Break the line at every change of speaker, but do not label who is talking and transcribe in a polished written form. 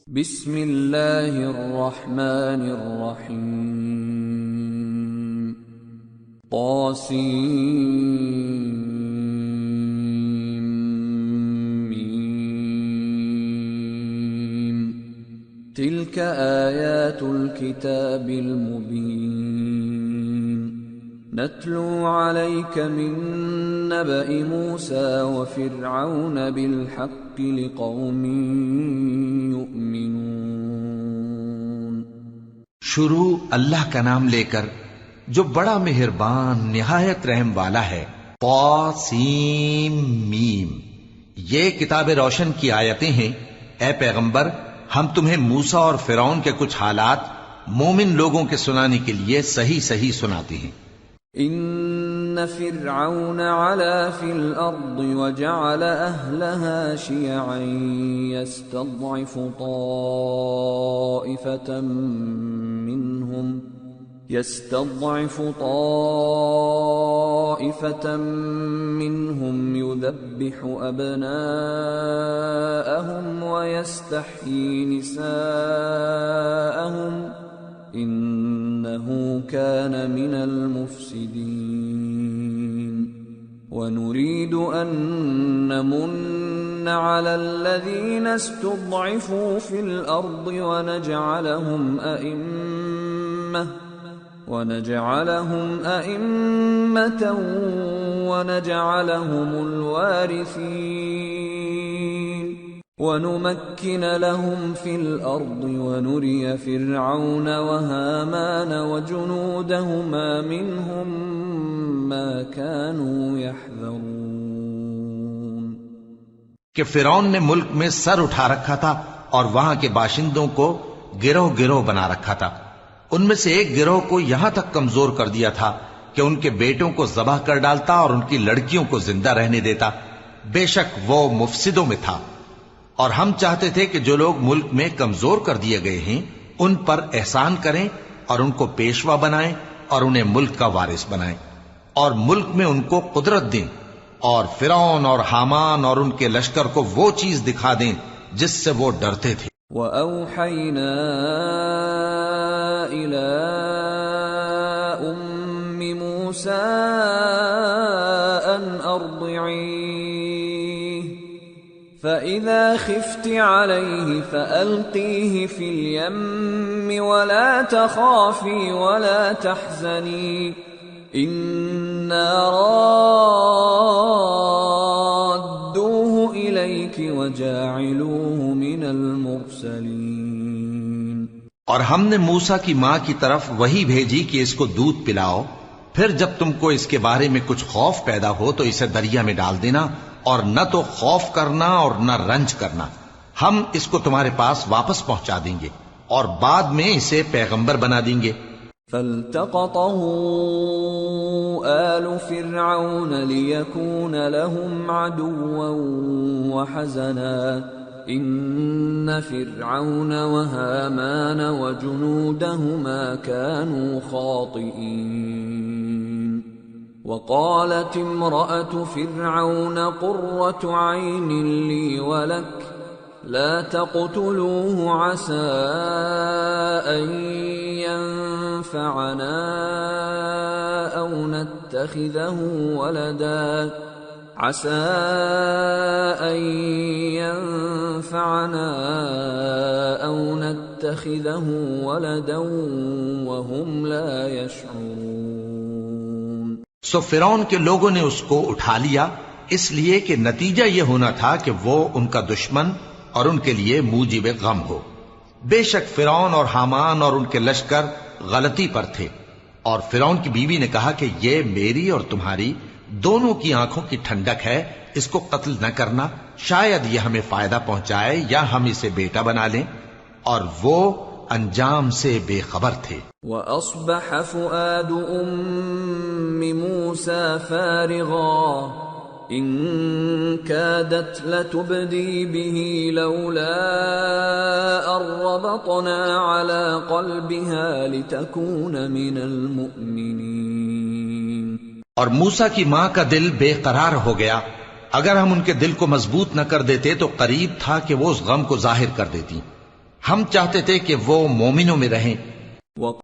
بسم اللہ الرحمن الرحیم طاسیم تلك آیات الكتاب المبین نتلو علیک من نبأ موسى وفرعون بالحق لقوم یؤمنون۔
شروع اللہ کا نام لے کر جو بڑا مہربان نہایت رحم والا ہے۔ طاسیم میم، یہ کتاب روشن کی آیتیں ہیں۔ اے پیغمبر، ہم تمہیں موسیٰ اور فرعون کے کچھ حالات مومن لوگوں کے سنانے کے لیے صحیح صحیح سناتے ہیں۔
ان فرعون علا فی الارض وجعل اہلها شیعا يستضعف طائفة منهم يذبح ابناءهم ويستحيي نساءهم انه كان من المفسدين ونريد ان نمن على الذين استضعفوا في الارض ونجعلهم ائمة ونجعلهم الوارثين ونمكن لهم في الأرض ونري فرعون وهامان وجنودهما منهم ما كانوا يحذرون۔
کہ فرعون نے ملک میں سر اٹھا رکھا تھا اور وہاں کے باشندوں کو گروہ گروہ بنا رکھا تھا۔ ان میں سے ایک گروہ کو یہاں تک کمزور کر دیا تھا کہ ان کے بیٹوں کو ذبح کر ڈالتا اور ان کی لڑکیوں کو زندہ رہنے دیتا۔ بے شک وہ مفسدوں میں تھا۔ اور ہم چاہتے تھے کہ جو لوگ ملک میں کمزور کر دیے گئے ہیں ان پر احسان کریں اور ان کو پیشوا بنائیں اور انہیں ملک کا وارث بنائیں اور ملک میں ان کو قدرت دیں اور فرعون اور حامان اور ان کے لشکر کو وہ چیز دکھا دیں جس سے وہ ڈرتے تھے۔
وَأَوْحَيْنَا إِلَىٰ أُمِّ مُوسَىٰ أَنْ أَرْضِعِيهِ فَإِذَا خِفْتِ عَلَيْهِ فَأَلْقِيهِ فِي الْيَمِّ وَلَا تَخَافِي وَلَا تَحْزَنِي إِنَّا رَادُّوهُ إِلَيْكِ وَجَاعِلُوهُ مِنَ الْمُرْسَلِينَ۔
اور ہم نے موسیٰ کی ماں کی طرف وہی بھیجی کہ اس کو دودھ پلاؤ، پھر جب تم کو اس کے بارے میں کچھ خوف پیدا ہو تو اسے دریا میں ڈال دینا، اور نہ تو خوف کرنا اور نہ رنج کرنا، ہم اس کو تمہارے پاس واپس پہنچا دیں گے اور بعد میں اسے پیغمبر بنا دیں گے۔
فَالْتَقَطَهُ آلُ فِرْعَوْنَ لِيَكُونَ لَهُمْ عَدُوًّا وَحَزَنًا إِنَّ فِرْعَوْنَ وَهَامَانَ وَجُنُودَهُمَا كَانُوا خَاطِئِينَ۔ وقالت امرأة فرعون قرة عين لي ولك لا تقتلوه عسى أن ينفعنا أو نتخذه ولدا وهم لا يشعرون۔
سو فرعون کے لوگوں نے اس کو اٹھا لیا اس لیے کہ نتیجہ یہ ہونا تھا کہ وہ ان کا دشمن اور ان کے لیے موجب غم ہو۔ بے شک فرعون اور حامان اور ان کے لشکر غلطی پر تھے، اور فرعون کی بیوی نے کہا کہ یہ میری اور تمہاری دونوں کی آنکھوں کی ٹھنڈک ہے، اس کو قتل نہ کرنا، شاید یہ ہمیں فائدہ پہنچائے یا ہم اسے بیٹا بنا لیں، اور وہ انجام سے بے خبر تھے۔
وَأَصْبَحَ فُؤَادُ أُمِّ مُوسَى فَارِغًا إِن كَادَتْ لَتُبْدِي بِهِ لَوْلَا أَن رَّبَطْنَا عَلَى قَلْبِهَا لِتَكُونَ مِنَ الْمُؤْمِنِينَ۔
اور موسیٰ کی ماں کا دل بے قرار ہو گیا اگر ہم ان کے دل کو مضبوط نہ کر دیتے تو قریب تھا کہ وہ اس غم کو ظاہر کر دیتی. ہم چاہتے تھے کہ وہ مومنوں میں رہیں.